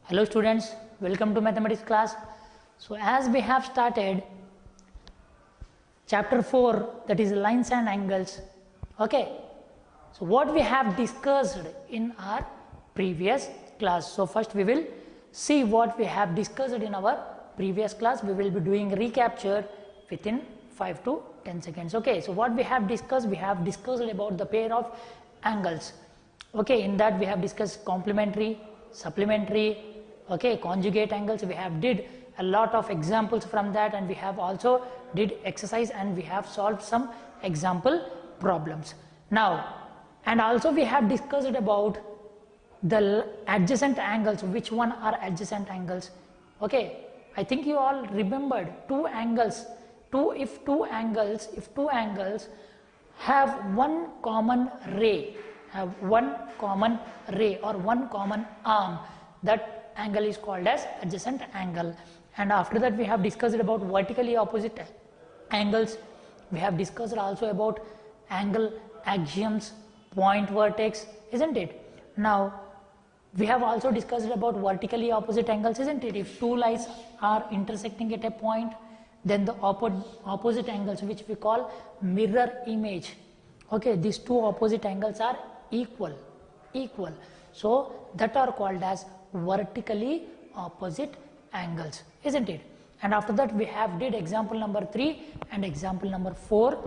Hello students, welcome to mathematics class. So as we have started chapter 4, that is lines and angles. Okay, so what we have discussed in our previous class. So first we will see what we have discussed in our previous class. We will be doing recapture within 5 to 10 seconds. Okay, so what we have discussed about the pair of angles. Okay, in that we have discussed complementary, supplementary, okay, conjugate angles. We have did a lot of examples from that, and we have also did exercise and we have solved some example problems. Now, and also we have discussed about the adjacent angles. Which one are adjacent angles? Okay, I think you all remembered two angles. If two angles have one common ray, or one common arm, that angle is called as adjacent angle. And after that we have discussed about vertically opposite angles. We have discussed also about angle axioms, point vertex, isn't it? Now we have also discussed about vertically opposite angles, isn't it? If two lines are intersecting at a point, then the opposite angles, which we call mirror image, okay, these two opposite angles are equal, so that are called as vertically opposite angles, isn't it? And after that we have did example number 3 and example number 4,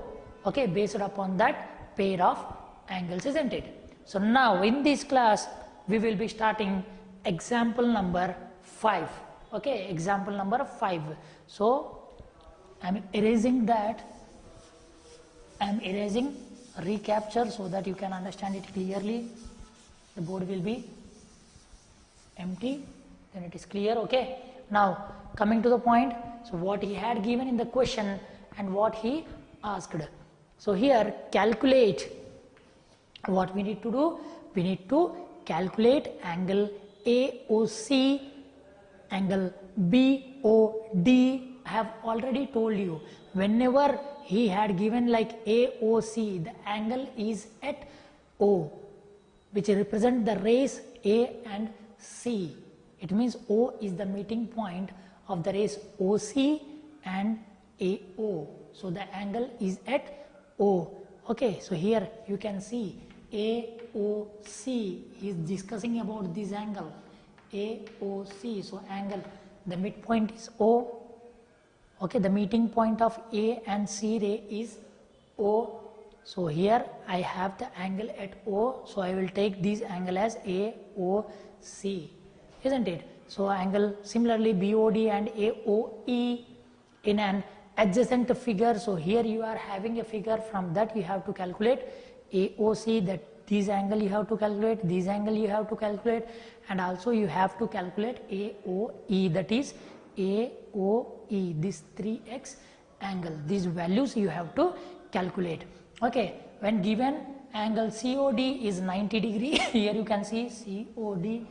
okay, based upon that pair of angles, isn't it? So now in this class we will be starting example number 5, okay, example number 5. So I am erasing recapture so that you can understand it clearly. The board will be empty, then it is clear. Okay, now coming to the point, so what he had given in the question and what he asked. So here calculate, what we need to do, we need to calculate angle AOC, angle BOD. I have already told you, whenever he had given like AOC, the angle is at O, which represent the rays A and C. It means O is the meeting point of the rays OC and AO. So the angle is at O. Okay, so here you can see AOC is discussing about this angle AOC. So angle, the midpoint is O. Okay, the meeting point of A and C ray is O. So here I have the angle at O, so I will take this angle as AOC, isn't it? So angle similarly BOD and AOE in an adjacent figure. So here you are having a figure, from that you have to calculate AOC, that this angle you have to calculate, this angle you have to calculate, and also you have to calculate AOE, that is AOE, this 3x angle. These values you have to calculate. Okay, when given angle COD is 90 degree, here you can see COD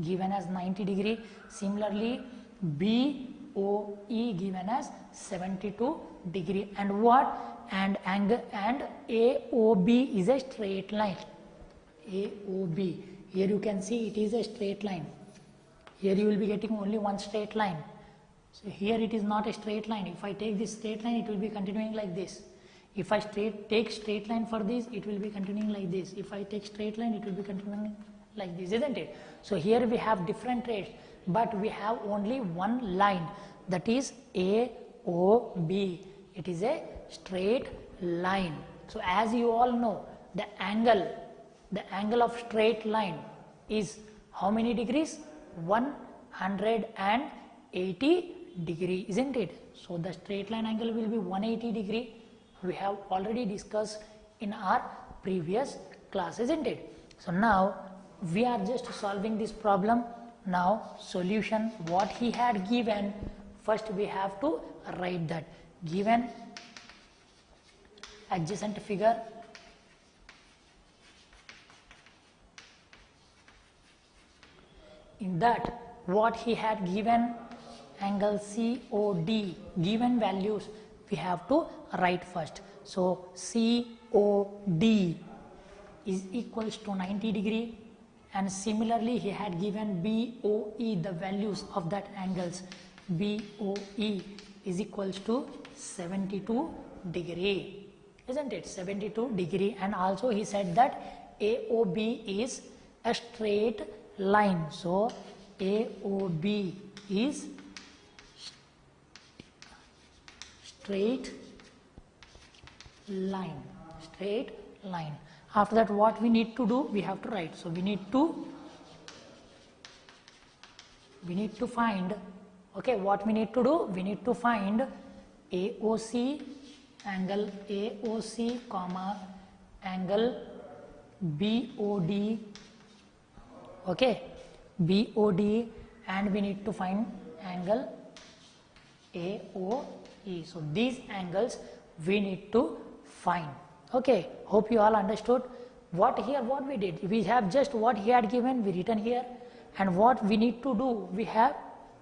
given as 90 degree. Similarly, BOE given as 72 degree. And what? And angle and AOB is a straight line. AOB, here you can see it is a straight line. Here you will be getting only one straight line. So here it is not a straight line. If I take this straight line, it will be continuing like this. If I take straight line for this, it will be continuing like this. If I take straight line, it will be continuing like this, isn't it? So here we have different rays, but we have only one line, that is AOB. It is a straight line. So as you all know, the angle of straight line is how many degrees? 180 degree, isn't it? So the straight line angle will be 180 degree. We have already discussed in our previous class, isn't it? So now we are just solving this problem. Now solution, what he had given, first we have to write that. Given adjacent figure, in that what he had given angle COD, given values we have to write first. So COD is equals to 90 degree and similarly he had given BOE, the values of that angles. BOE is equals to 72 degree, isn't it? 72 degree. And also he said that AOB is a straight line. So AOB is straight line, straight line. After that, what we need to do? We have to write. So we need to find, okay, what we need to do? We need to find AOC, angle AOC, comma, angle BOD, okay, BOD, and we need to find angle AOE. So these angles we need to find. Okay, hope you all understood. What we did, we have just what he had given, we written here, and what we need to do, we have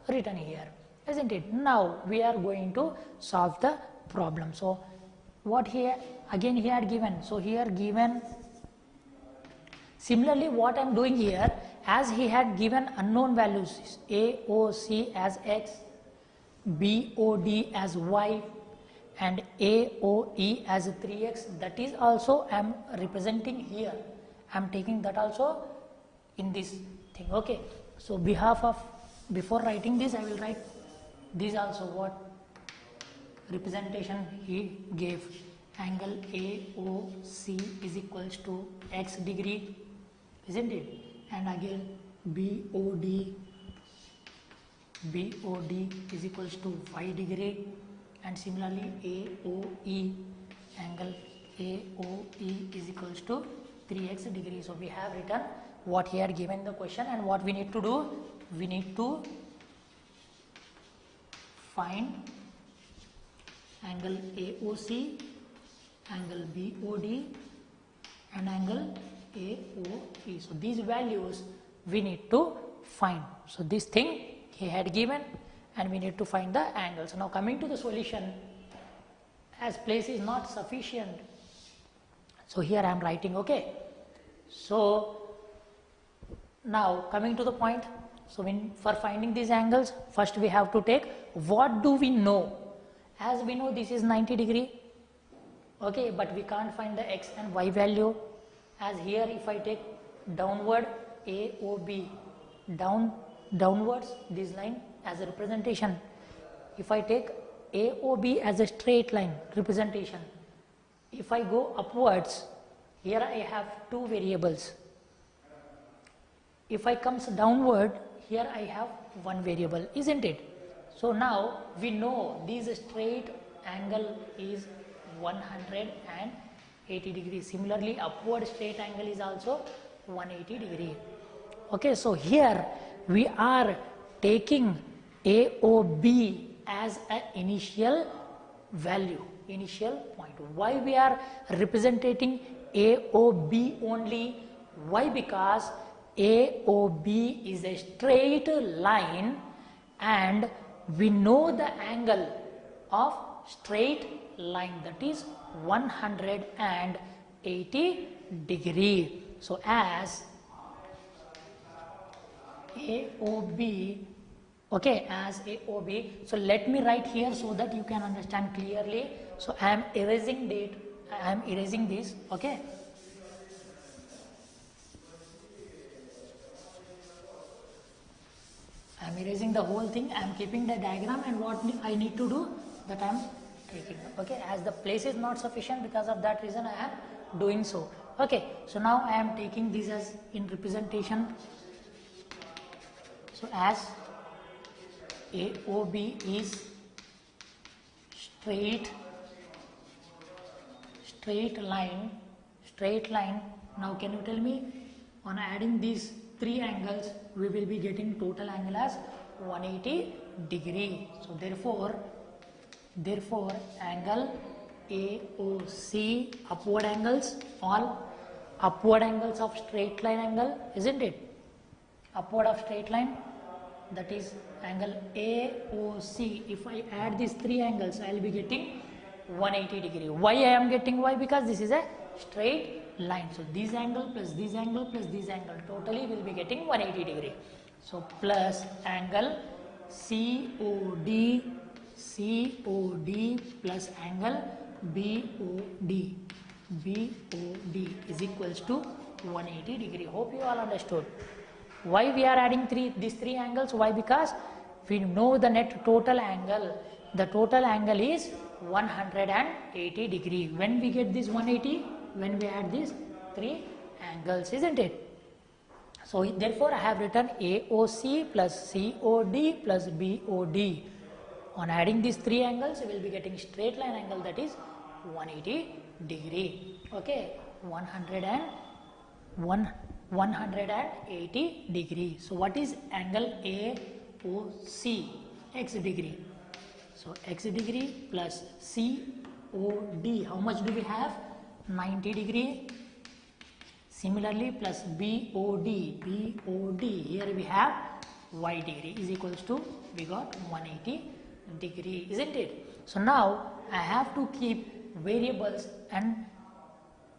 written here, isn't it? Now we are going to solve the problem. So what here again he had given, so here given, similarly what I am doing here, as he had given unknown values, AOC as x, BOD as y, and AOE as 3x, that is also I am representing here. I am taking that also in this thing. Okay, so before writing this, I will write this also, what representation he gave. Angle AOC is equals to x degree, isn't it? And again BOD is equals to y degree. And similarly AOE, angle AOE is equals to 3x degree. So we have written what he had given the question, and what we need to do, we need to find angle AOC, angle BOD, and angle AOE. So these values we need to find. So this thing he had given, and we need to find the angles. Now coming to the solution, as place is not sufficient, so here I am writing, okay. So now coming to the point, so for finding these angles, first we have to take, what do we know? As we know this is 90 degree, okay, but we can't find the x and y value. As here if I take downward AOB, downwards this line as a representation, if I take AOB as a straight line representation, if I go upwards, here I have two variables. If I comes downward, here I have one variable, isn't it? So now we know this straight angle is 180 degrees. Similarly, upward straight angle is also 180 degree. Okay, so here we are taking AOB as an initial value, initial point. Why we are representing AOB only? Why? Because AOB is a straight line, and we know the angle of straight line, that is 180 degree. So as AOB, okay, as AOB, so let me write here so that you can understand clearly. So I am erasing date, I am erasing this, okay. I am erasing the whole thing, I am keeping the diagram, and what I need to do, that I am taking, okay. As the place is not sufficient, because of that reason I am doing so, okay. So now I am taking this as in representation. So as AOB is straight line. Now can you tell me, on adding these three angles, we will be getting total angle as 180 degree. So therefore angle AOC, upward angles, all upward angles of straight line angle, isn't it? Upward of straight line, that is angle AOC. If I add these three angles, I will be getting 180 degree. Why I am getting? Why? Because this is a straight line. So this angle plus this angle plus this angle totally will be getting 180 degree. So plus angle COD plus angle BOD is equals to 180 degree. Hope you all understood. Why we are adding these three angles? Why? Because we know the net total angle. The total angle is 180 degree. When we get this 180, when we add these three angles, isn't it? So therefore I have written AOC plus COD plus BOD. On adding these three angles, we will be getting straight line angle, that is 180 degree. Okay, 180 degree. So what is angle AOC? X degree. So x degree plus COD, how much do we have? 90 degree. Similarly plus BOD, here we have y degree is equals to, we got 180 degree, isn't it? So now I have to keep variables, and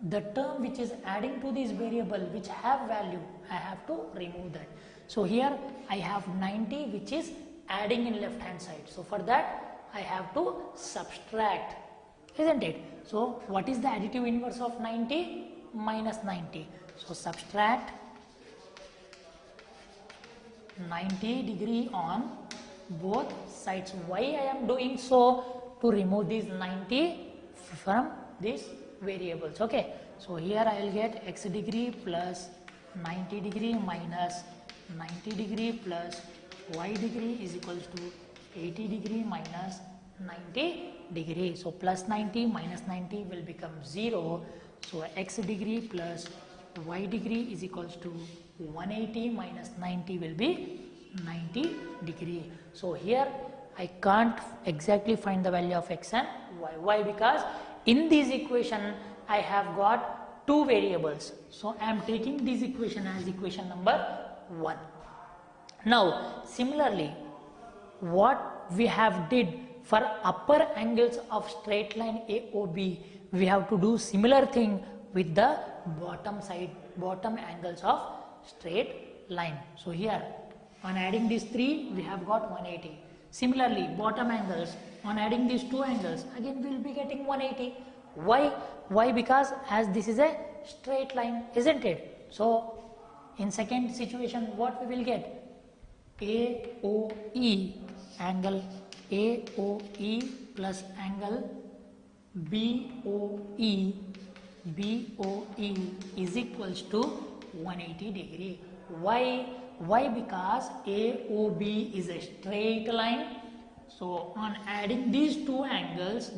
the term which is adding to this variable which have value, I have to remove that. So here I have 90 which is adding in left hand side. So for that I have to subtract, isn't it? So what is the additive inverse of 90? Minus 90. So subtract 90 degree on both sides. Why I am doing so? To remove these 90 from these variables. Okay, so here I will get x degree plus 90 degree minus 90 degree plus y degree is equals to 80 degree minus 90 degree. So plus 90 minus 90 will become 0. So x degree plus y degree is equals to 180 minus 90 will be 90 degree. So here I can't exactly find the value of x and y. Why? Because in this equation I have got two variables. So I am taking this equation as equation number 1. Now similarly, what we have did for upper angles of straight line AOB, we have to do similar thing with the bottom angles of straight line. So here on adding these three we have got 180. Similarly bottom angles, on adding these two angles again we will be getting 180. Why? Because as this is a straight line, isn't it? So in second situation what we will get? AOE, angle AOE plus angle BOE is equals to 180 degree. Why? Because AOB is a straight line. So on adding these two angles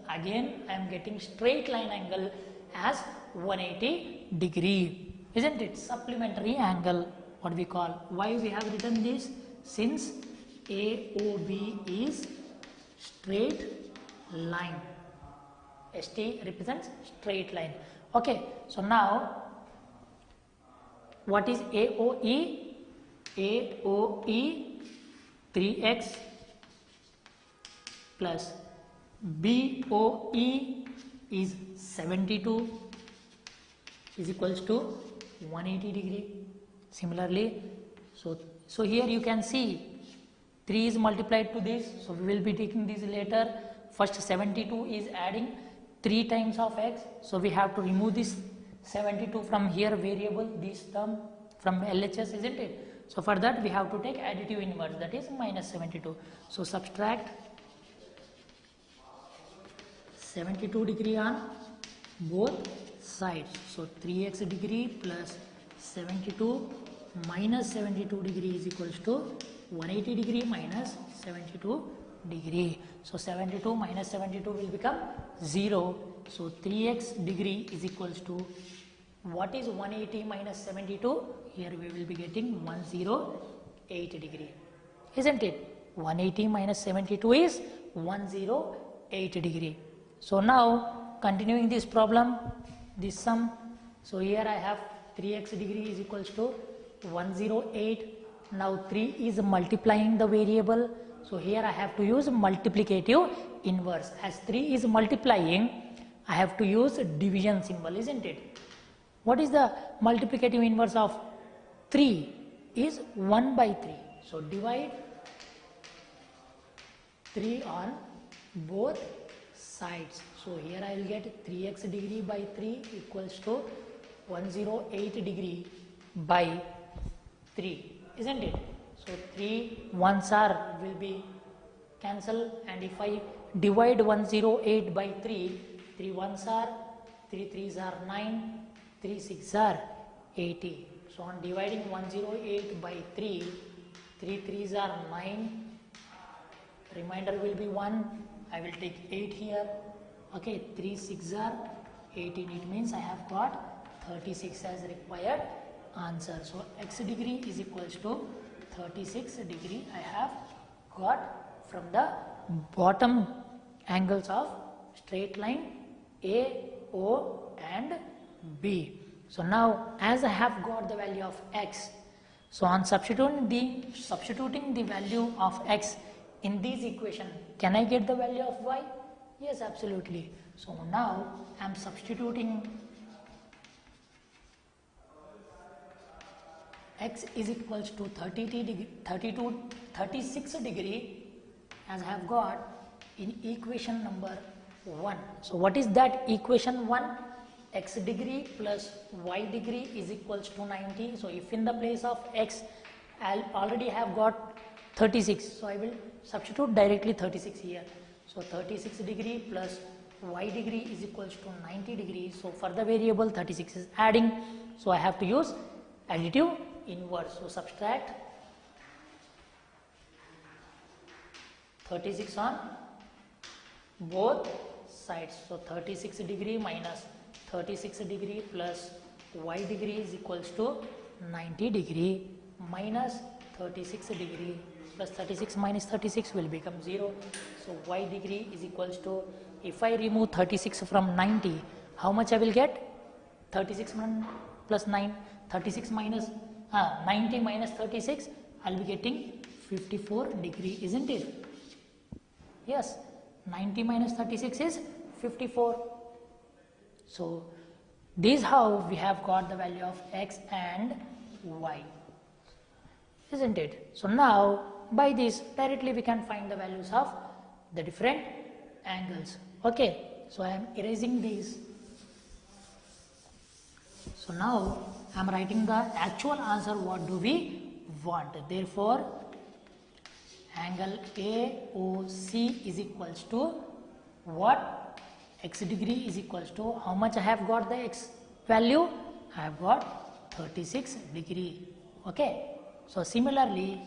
again I am getting straight line angle as 180 degree, isn't it? Supplementary angle, what we call. Why we have written this? Since AOB is straight line. ST represents straight line. Okay, so now what is AOE? AOE 3x plus BOE is 72 is equals to 180 degree. Similarly, so here you can see 3 is multiplied to this, so we will be taking this later. First 72 is adding 3 times of x, so we have to remove this 72 from here variable, this term from LHS, isn't it? So for that we have to take additive inverse, that is minus 72. So subtract 72 degree on both sides. So 3x degree plus 72 minus 72 degree is equals to 180 degree minus 72 degree. So 72 minus 72 will become 0. So 3x degree is equals to, what is 180 minus 72? Here we will be getting 108 degree, isn't it? 180 minus 72 is 108 degree. So now continuing this problem, this sum. So here I have 3x degree is equals to 108. Now 3 is multiplying the variable. So here I have to use multiplicative inverse. As 3 is multiplying, I have to use division symbol, isn't it? What is the multiplicative inverse of 3? Is 1 by 3. So divide 3 on both sides. So here I will get 3x degree by 3 equals to 108 degree by 3, isn't it? So 3 1s are will be cancel, and if I divide 108 by 3, 3 1s are, 3 3s are 9, 3 6 are 80. So on dividing 108 by 3, 3 3s are 9, remainder will be 1, I will take 8 here, okay, 3 6 are 18, it means I have got 36 as required answer. So x degree is equals to 36 degree I have got from the bottom angles of straight line A, O and B. So now as I have got the value of x, so on substituting the value of x in this equation, can I get the value of y? Yes, absolutely. So now I am substituting x is equals to 36 degree as I have got in equation number 1. So what is that equation 1? X degree plus y degree is equals to 90. So if in the place of x I already have got 36, so I will substitute directly 36 here. So 36 degree plus y degree is equals to 90 degrees. So for the variable 36 is adding, so I have to use additive inverse. So subtract 36 on both sides. So 36 degree minus 36 degree plus y degree is equals to 90 degree minus 36 degree plus 36 minus 36 will become 0. So y degree is equals to, if I remove 36 from 90, how much I will get? 36 plus 9, 36 minus 90 minus 36, I will be getting 54 degree, isn't it? Yes, 90 minus 36 is 54. So this is how we have got the value of x and y, isn't it? So now by this directly we can find the values of the different angles. Okay, so I am erasing these. So now I am writing the actual answer what do we want. Therefore angle AOC is equals to what? X degree is equals to, how much I have got the x value? I have got 36 degree. Okay. So similarly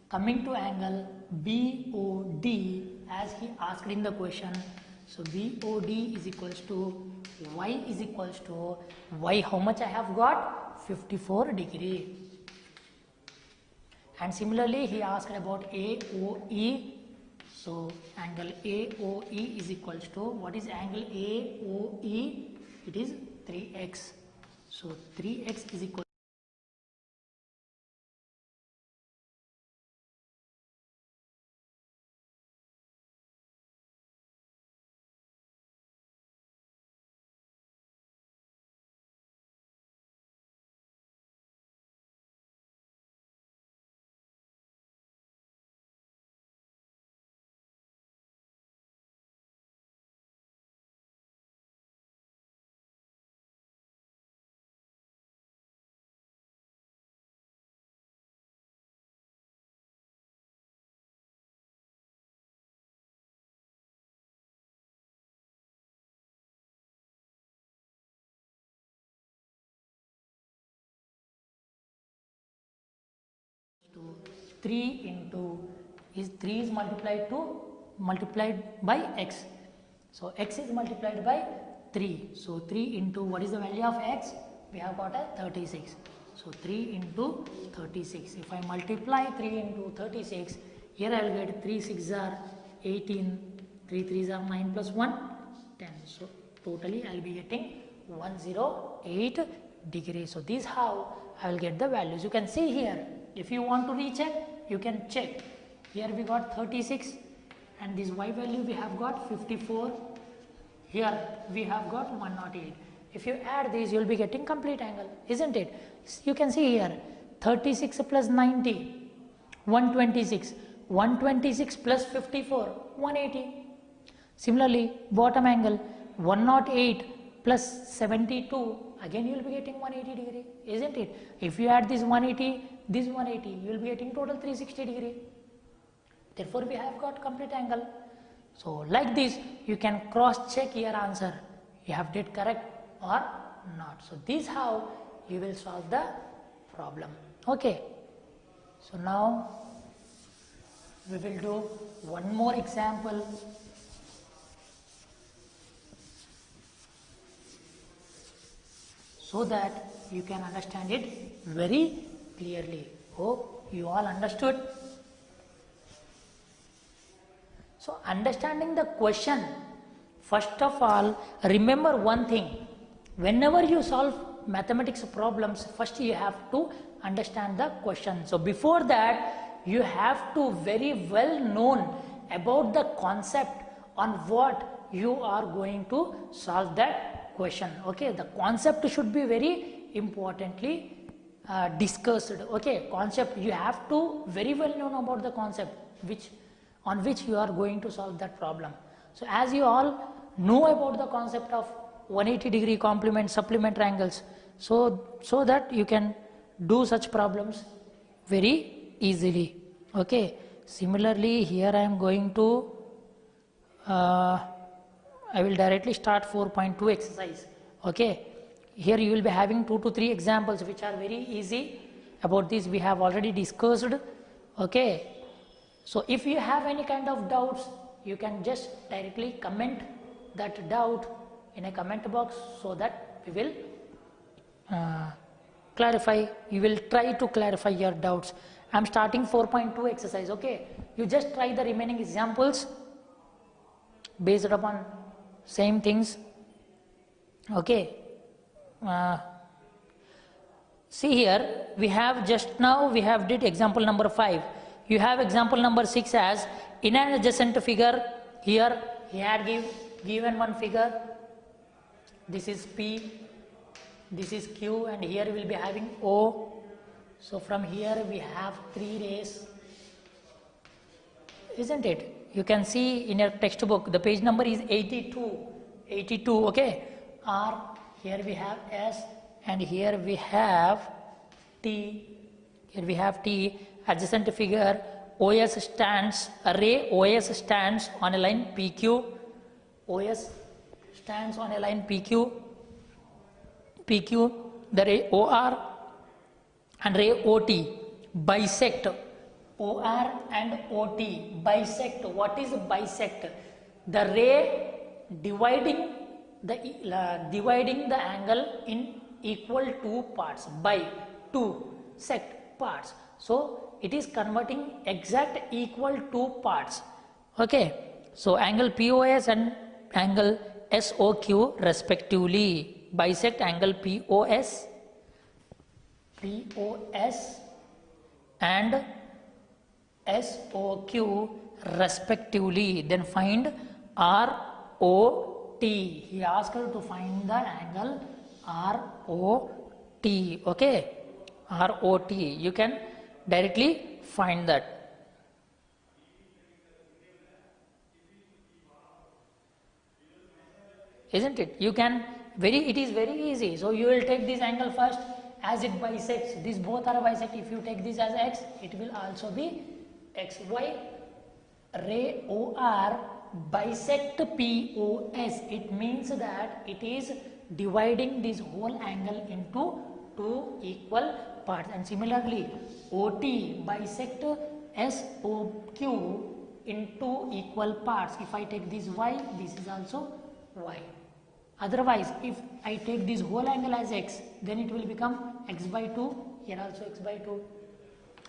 coming to angle BOD as he asked in the question. So BOD is equals to y is equals to y, how much I have got? 54 degree. And similarly he asked about AOE. So angle AOE is equals to, what is angle AOE? It is 3x. So 3x is equal to 3 into, is 3 is multiplied by x. So x is multiplied by 3. So 3 into, what is the value of x? We have got a 36. So 3 into 36. If I multiply 3 into 36, here I will get 3 6 are 18, 3 3s are 9 plus 1, 10. So totally I will be getting 108 degrees. So this is how I will get the values. You can see here. If you want to recheck, you can check. Here we got 36 and this y value we have got 54. Here we have got 108. If you add these, you will be getting complete angle, isn't it? You can see here 36 plus 90, 126. 126 plus 54, 180. Similarly, bottom angle 108 plus 72, again you will be getting 180 degree, isn't it? If you add this 180, this 180, you will be getting total 360 degree. Therefore, we have got complete angle. So, like this, you can cross check your answer. You have did correct or not. So, this how you will solve the problem. Okay. So, now we will do one more example. So that you can understand it very clearly. Hope you all understood. So, understanding the question, first of all, remember one thing. Whenever you solve mathematics problems, first you have to understand the question. So, before that, you have to very well known about the concept on what you are going to solve that question. Okay, the concept should be very importantly discussed. Okay, concept, you have to very well know about the concept on which you are going to solve that problem. So, as you all know about the concept of 180 degree complement supplementary angles, so that you can do such problems very easily. Okay. Similarly, here I am going to I will directly start 4.2 exercise. Okay. Here you will be having 2 to 3 examples which are very easy. About this we have already discussed. Okay. So, if you have any kind of doubts, you can just directly comment that doubt in a comment box, so that we will clarify, you will try to clarify your doubts. I am starting 4.2 exercise. Okay, you just try the remaining examples based upon same things. Okay, see here we have just now we have did example number 5. You have example number 6 as in an adjacent figure. Here he had given one figure. This is P, this is Q, and here we will be having O. So, from here we have 3 rays, isn't it? You can see in your textbook the page number is 82. Okay, R, here we have S, and here we have T. Here we have T. Adjacent figure, OS stands, ray OS stands on a line PQ. OS stands on a line PQ. The ray OR and ray OT bisect. OR and OT bisect. What is bisect? The ray dividing the angle in equal 2 parts by 2 sect parts. So, it is converting exact equal 2 parts. Okay. So, angle POS and angle SOQ respectively. Bisect angle POS and SOQ respectively. Then find ROT. He asked her to find the angle ROT. Okay. ROT. You can directly find that. Isn't it? You can it is very easy. So, you will take this angle first, as it bisects. These both are bisect. If you take this as X, it will also be XY. Ray OR bisect POS. It means that it is dividing this whole angle into 2 equal parts. And similarly, OT bisect SOQ into equal parts. If I take this Y, this is also Y. Otherwise, if I take this whole angle as X, then it will become X by 2, here also X by 2.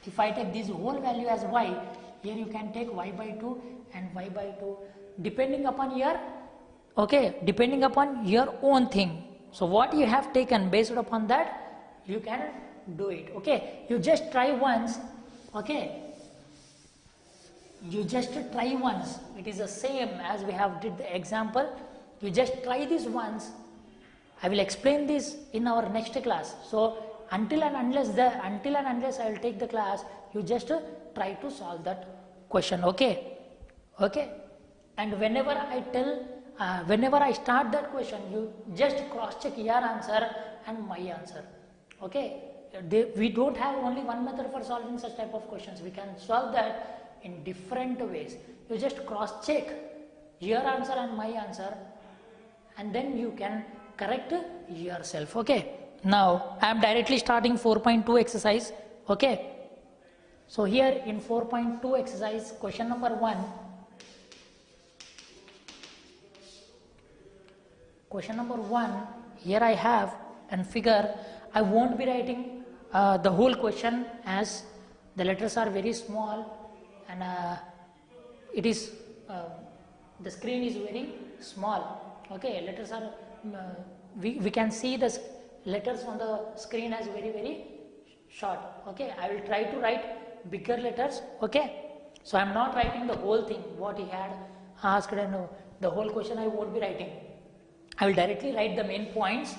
If I take this whole value as Y, here you can take Y by 2 and Y by 2, depending upon your, depending upon your own thing. So, what you have taken, based upon that, you can do it. Okay, you just try once. Okay, you just try once. It is the same as we have did the example. You just try this once. I will explain this in our next class. So until and unless I will take the class, you just try to solve that question. Okay. And whenever I start that question, you just cross check your answer and my answer. Okay. We don't have only one method for solving such type of questions. We can solve that in different ways. You just cross check your answer and my answer, and then you can correct yourself. Okay. Now I am directly starting 4.2 exercise. Okay. So here in 4.2 exercise, question number 1. Question number 1, here I have a figure. I won't be writing the whole question as the letters are very small, and it is the screen is very small. Okay, letters are we can see the letters on the screen as very short. Okay, I will try to write bigger letters. Okay, so I am not writing the whole thing what he had asked, and the whole question I won't be writing. I will directly write the main points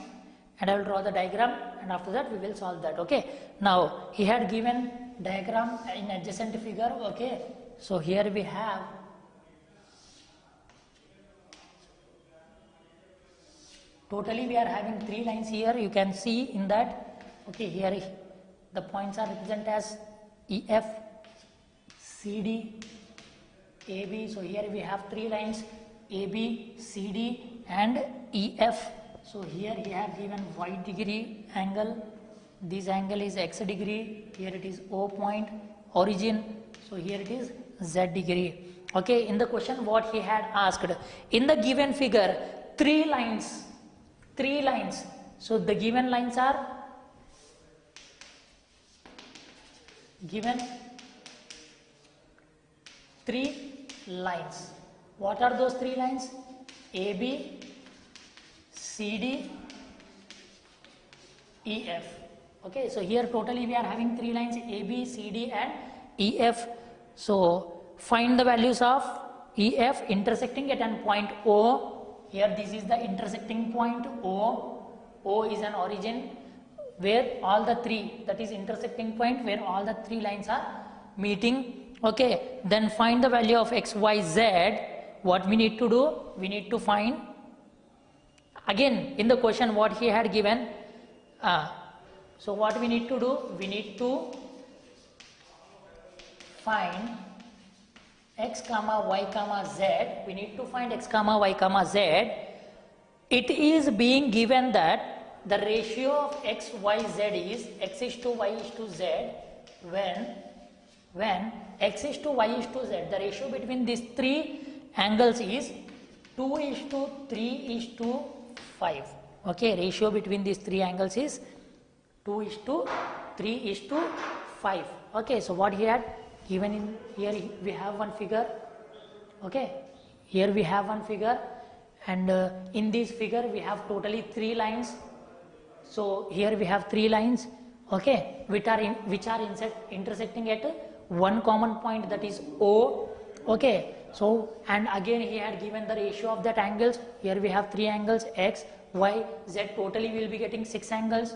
and I will draw the diagram, and after that we will solve that. Okay, now he had given diagram in adjacent figure. Okay, so here we have totally we are having 3 lines here. You can see in that. Okay, here the points are represented as EF, CD, AB. So here we have 3 lines, AB, CD and EF. So here he had given y degree angle. This angle is x degree. Here it is O point, origin. So here it is Z degree. Okay, in the question what he had asked, in the given figure 3 lines. So the given lines are given 3 lines. What are those 3 lines? AB, CD, EF. Okay, so here totally we are having 3 lines, AB, CD and EF. So find the values of EF intersecting at an point O. Here this is the intersecting point O. O is an origin where all the 3, that is intersecting point where all the 3 lines are meeting. Okay, then find the value of x, y, z. What we need to do? We need to find, again in the question what he had given. So what we need to do? We need to find x comma y comma z. We need to find x comma y comma z. It is being given that the ratio of x, y, z is x is to y is to z. When x is to y is to z, the ratio between these 3 angles is 2 is to 3 is to 5. Okay, ratio between these 3 angles is 2 is to 3 is to 5. Okay, so what he had given in here, we have one figure. Okay, here we have one figure, and in this figure we have totally 3 lines. So here we have 3 lines. Okay, which are intersecting at one common point, that is O. Okay, so and again he had given the ratio of that angles. Here we have 3 angles, x, y, z. Totally we will be getting 6 angles.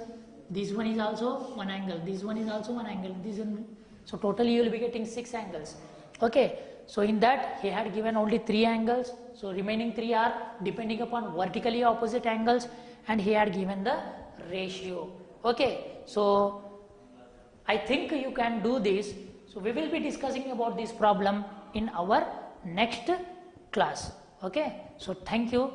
This one is also one angle, this one is also one angle, this one. So totally you will be getting 6 angles. Okay, so in that he had given only 3 angles. So remaining 3 are depending upon vertically opposite angles, and he had given the ratio. Okay, so I think you can do this. So we will be discussing about this problem in our next class. Okay, so thank you.